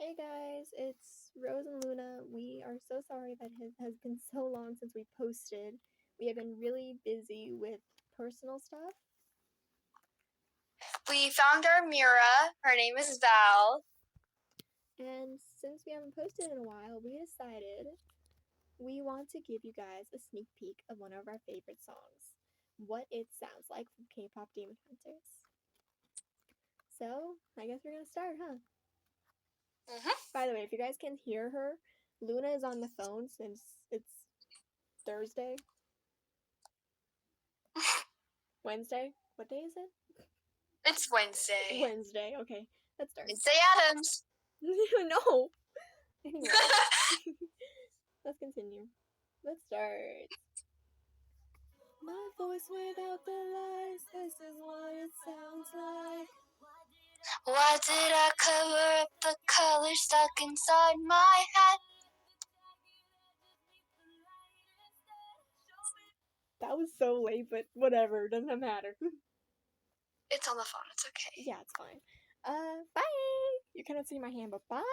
Hey guys, it's Rose and Luna. We are so sorry that it has been so long since we posted. We have been really busy with personal stuff. We found our Mira. Her name is Val. And since we haven't posted in a while, we decided we want to give you guys a sneak peek of one of our favorite songs. What it sounds like from Kpop Demon Hunters. So, I guess we're gonna start, huh? By the way, if you guys can hear her, Luna is on the phone since it's Thursday. Wednesday? What day is it? It's Wednesday. Wednesday, okay. Let's start. Wednesday Adams. No! Anyway. Let's continue. Let's start. My voice without the lies, this is what it sounds like. Why did I cover up the color stuck inside my head? That was so late, but whatever, doesn't matter. It's on the phone, it's okay. Yeah, it's fine. Bye! You cannot see my hand, but bye!